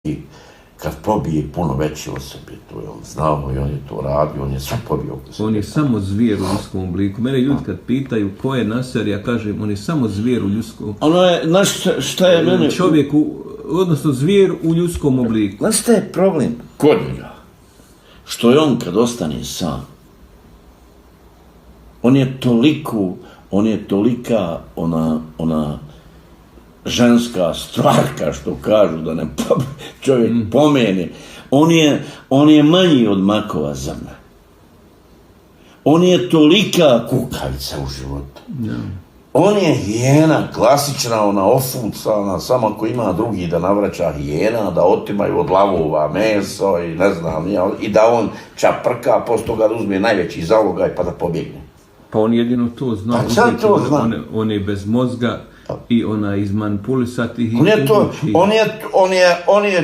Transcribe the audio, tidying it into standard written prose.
i kad pobije puno veći od sebe, to je on znao i on je to radio, on je sve pobio. On je samo zvijer u ljudskom obliku. Mene ljudi kad pitaju ko je Nasser, ja kažem, on je samo zvijer u ljudskom. Ono je, znaš šta je mene... Čovjek, odnosno zvijer u ljudskom obliku. Znaš šta je problem kod njega? Što je on kad ostane sam, on je tolika ona ženska stvarka, što kažu, da ne čovjek pomene. On je manji od makova zrna. On je tolika kukavica u životu. On je hijena, klasična, ona ofucana, samo ako ima drugi da navraća hijena, da otimaju od lavova meso i ne znam, i da on čaprka, posto toga da uzme najveći zalogaj pa da pobjegne. Pa on jedino to zna. Pa sad to zna. On je bez mozga i ona izmanipulisati ih. On je